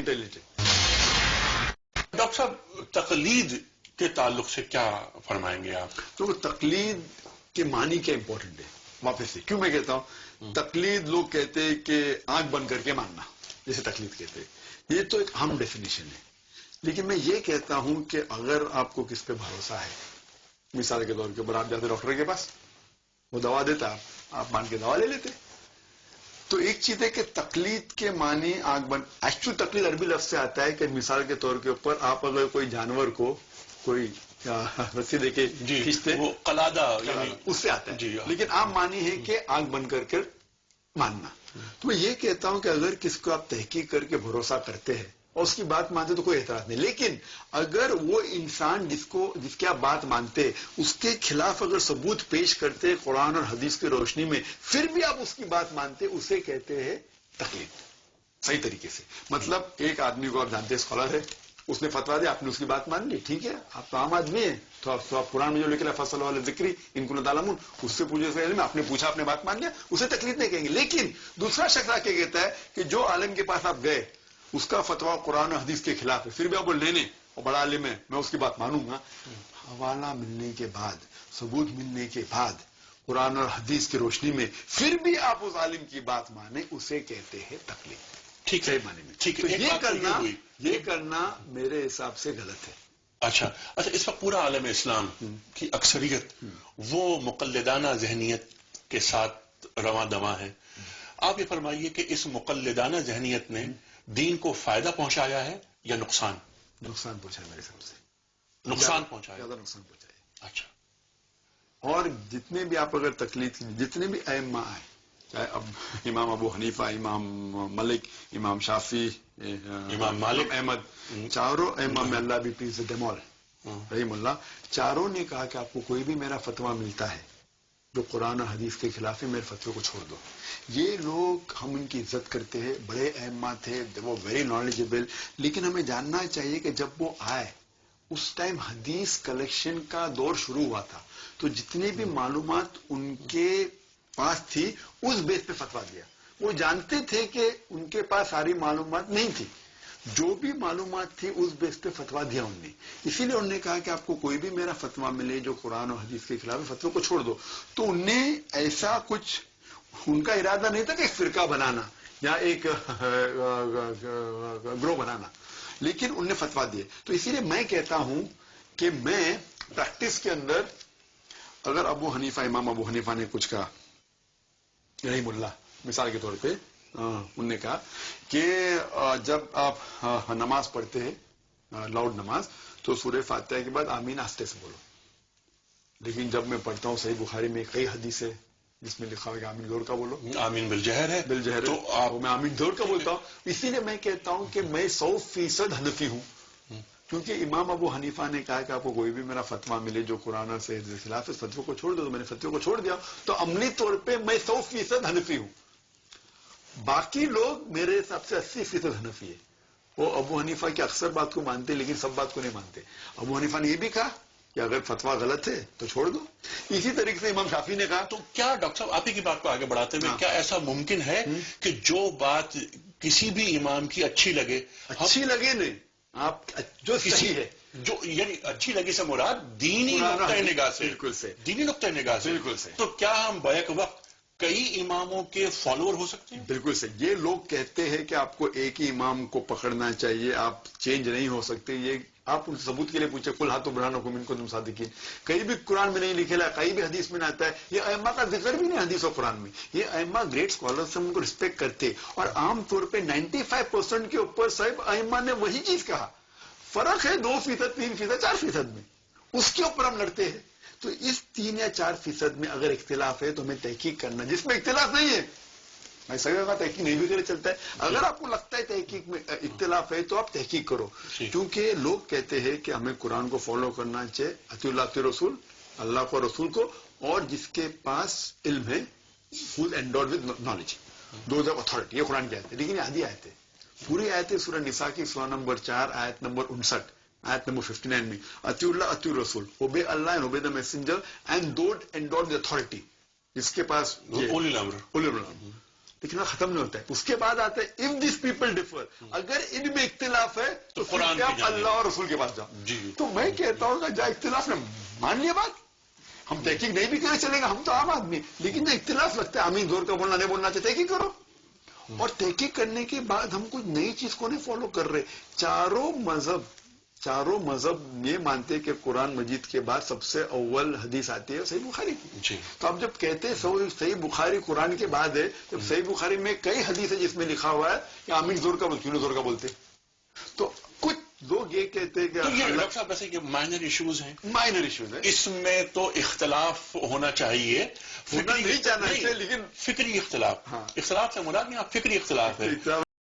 Intelligent. Doctor صاحب تقلید کے تعلق سے کیا فرمائیں گے آپ؟ تو تقلید کے معنی کیا امپورٹنٹ ہے واپس سے. کیوں میں کہتا ہوں تقلید لوگ کہتے ہیں کہ آنکھ بند کر کے ماننا، جیسے تقلید کہتے ہیں، یہ تو ایک عام ڈیفینیشن ہے. لیکن میں یہ کہتا ہوں کہ اگر آپ کو کس پہ بھروسہ ہے، مثال کے طور کے اوپر آپ جاتے ڈاکٹر کے پاس، وہ دوا دیتا، آپ مان کے دوا لے لیتے. تو ایک چیز ہے کہ تقلید کے معنی آنکھ بند. ایکچوئل تقلید عربی لفظ سے آتا ہے کہ مثال کے طور کے اوپر آپ اگر کوئی جانور کو کوئی رسی دے کے کھینچتے، وہ قلادہ اس سے آتا ہے. جی. لیکن عام معنی ہے کہ آنکھ بند کر کے ماننا. تو میں یہ کہتا ہوں کہ اگر کس کو آپ تحقیق کر کے بھروسہ کرتے ہیں اور اس کی بات مانتے تو کوئی اعتراض نہیں. لیکن اگر وہ انسان جس کی آپ بات مانتے اس کے خلاف اگر ثبوت پیش کرتے قرآن اور حدیث کی روشنی میں، پھر بھی آپ اس کی بات مانتے، اسے کہتے ہیں تقلید. صحیح طریقے سے مطلب ایک آدمی کو آپ جانتے ہیں، اسکالر ہے، اس نے فتوا دیا، آپ نے اس کی بات مان لی، ٹھیک ہے، آپ تو عام آدمی ہیں، تو آپ قرآن میں جو لکھ رہے ہیں فصل والے ذکری ان کو تعلمون، اس سے پوچھے علم، آپ نے پوچھا، آپ نے بات مان لیا، اسے تقلید نہیں کہیں گے. لیکن دوسرا شخص آ کے کہتا ہے کہ جو عالم کے پاس آپ گئے اس کا فتوا قرآن و حدیث کے خلاف ہے، پھر بھی آپ وہ لینے اور بڑا عالم ہے، میں اس کی بات مانوں گا. حوالہ ملنے کے بعد، ثبوت ملنے کے بعد، قرآن اور حدیث کی روشنی میں پھر بھی آپ اس عالم کی بات مانیں، اسے کہتے ہیں تقلید. ٹھیک ہے، ٹھیک ہے. یہ کرنا میرے حساب سے غلط ہے. اچھا، اس وقت پورا عالم اسلام کی اکثریت وہ مقلدانہ ذہنیت کے ساتھ رواں دواں ہے. آپ یہ فرمائیے کہ اس مقلدانہ ذہنیت نے دین کو فائدہ پہنچایا ہے یا نقصان؟ نقصان پہنچایا میرے حساب سے. نقصان پہنچایا، زیادہ نقصان پہنچایا. اچھا. اور جتنے بھی آپ اگر تکلیف، جتنے بھی ائمہ آئے، چاہے اب امام ابو حنیفہ، امام ملک، امام شافعی، امام مالک، احمد، چاروں ائمہ میں اللہ بھی پیس دم آل رحیم اللہ، چاروں نے کہا کہ آپ کو کوئی بھی میرا فتویٰ ملتا ہے جو قرآن اور حدیث کے خلاف ہے، میرے فتوے کو چھوڑ دو. یہ لوگ، ہم ان کی عزت کرتے ہیں، بڑے ائمہ تھے، وہ ویری نالجبل. لیکن ہمیں جاننا چاہیے کہ جب وہ آئے اس ٹائم حدیث کلیکشن کا دور شروع ہوا تھا، تو جتنے بھی معلومات ان کے پاس تھی اس بیس پہ فتویٰ دیا. وہ جانتے تھے کہ ان کے پاس ساری معلومات نہیں تھی، جو بھی معلومات تھی اس بیس پہ فتویٰ دیا انہوں نے. اسی لیے انہوں نے کہا کہ آپ کو کوئی بھی میرا فتویٰ ملے جو قرآن اور حدیث کے خلاف ہے، فتوے کو چھوڑ دو. تو انہوں نے ایسا کچھ، ان کا ارادہ نہیں تھا کہ ایک فرقہ بنانا یا ایک گروہ بنانا، لیکن انہوں نے فتویٰ دیے. تو اسی لیے میں کہتا ہوں کہ میں پریکٹس کے اندر اگر ابو حنیفہ، امام ابو حنیفہ نے کچھ کہا رحیم اللہ، مثال کے طور پہ انہوں نے کہا کہ جب آپ نماز پڑھتے ہیں لاؤڈ نماز، تو سورہ فاتحہ کے بعد آمین آہستہ سے بولو. لیکن جب میں پڑھتا ہوں صحیح بخاری میں کئی حدیث ہے جس میں لکھا ہوا کہ آمین زور کا بولو، آمین بالجہر ہے، بالجہر، تو آپ میں آمین زور کا بولتا ہوں. اسی لیے میں کہتا ہوں کہ میں 100% حنفی ہوں، کیونکہ امام ابو حنیفہ نے کہا کہ آپ کو کوئی بھی میرا فتویٰ ملے جو قرآن سے خلاف ہے، فتوے کو چھوڑ دو. تو میں نے فتوے کو چھوڑ دیا. تو عملی طور پہ میں 100% حنفی ہوں. باقی لوگ میرے حساب سے 80% حنفی ہے. وہ ابو حنیفہ کی اکثر بات کو مانتے لیکن سب بات کو نہیں مانتے. ابو حنیفہ نے یہ بھی کہا کہ اگر فتویٰ غلط ہے تو چھوڑ دو. اسی طریقے سے امام شافعی نے کہا. تو کیا ڈاکٹر صاحب آپ ہی کی بات کو آگے بڑھاتے ہوئے کیا ایسا ممکن ہے کہ جو بات کسی بھی امام کی اچھی لگے نہیں، آپ جو صحیح ہے، جو یعنی اچھی لگی سے مراد دینی نقطۂ نگاہ سے، بالکل سے، دینی نقطۂ نگاہ سے، بالکل سے، تو کیا ہم بیک وقت کئی اماموں کے فالوور ہو سکتے ہیں؟ بالکل سے. یہ لوگ کہتے ہیں کہ آپ کو ایک ہی امام کو پکڑنا چاہیے، آپ چینج نہیں ہو سکتے. یہ آپ ان ثبوت کے لیے پوچھے، کل ہاتھوں برہانوں کو من کو تم صادقین، کہیں بھی قرآن میں نہیں لکھے، کہیں بھی حدیث میں نہ آتا ہے. یہ ائمہ کا ذکر بھی نہیں حدیث و قرآن میں. یہ ائمہ گریٹ اسکالرس ہیں، ان کو رسپیکٹ کرتے، اور عام طور پہ 95% کے اوپر صاحب ائمہ نے وہی چیز کہا. فرق ہے 2%، 3%، 4% میں، اس کے اوپر ہم لڑتے ہیں. تو اس 3 یا 4% میں اگر اختلاف ہے تو ہمیں تحقیق کرنا. جس میں اختلاف نہیں ہے، میں صحیح ہوگا تحقیق نہیں بھی کرے چلتا ہے. اگر آپ کو لگتا ہے تحقیق میں اختلاف ہے تو آپ تحقیق کرو، کیونکہ لوگ کہتے ہیں کہ ہمیں قرآن کو فالو کرنا چاہیے، اطیع اللہ اطیع رسول، اللہ کو رسول کو، اور جس کے پاس علم ہے، full endowed with knowledge, those of authority. یہ قرآن کی آیت ہے. لیکن یہ آدھی آیت ہے، پوری آیت ہے سورہ نساء کی سورہ نمبر 4 آیت نمبر 59، آیت نمبر 59 میں اطیع اللہ اطیع رسول، obey Allah and obey the messenger and don't endowed the authority. اس کے پاس اولی الامر. لیکن ختم نہیں ہوتا ہے. اس کے بعد آتا ہے اف دس پیپل ڈفر, اگر ان میں اختلاف ہے تو قرآن آپ اللہ اور رسول کے پاس جاؤ. تو میں کہتا ہوں کہ جہاں اختلاف نے مان لیا بات, ہم تحقیق نہیں بھی کرے چلے گا, ہم تو عام آدمی, لیکن جو اختلاف لگتا ہے امین زور کا بولنا نہیں بولنا چاہتے, تحقیق کرو. اور تحقیق کرنے کے بعد ہم کوئی نئی چیز کو نہیں فالو کر رہے. چاروں مذہب یہ مانتے کہ قرآن مجید کے بعد سب سے اول حدیث آتی ہے صحیح بخاری کی. تو اب جب کہتے ہیں صحیح بخاری قرآن کے بعد ہے, جب صحیح بخاری میں کئی حدیث ہے جس میں لکھا ہوا ہے کہ آمین زور کا بولتے, کیوں زور کا بولتے. تو کچھ لوگ یہ کہتے ہیں کہ ڈاکٹر صاحب ویسے یہ مائنر ایشوز ہیں, مائنر ایشوز ہیں, اس میں تو اختلاف ہونا چاہیے, نہیں چاہنا چاہیے, لیکن فکری اختلاف, اختلاف سے مراد نہیں, آپ فکری اختلاف ہے.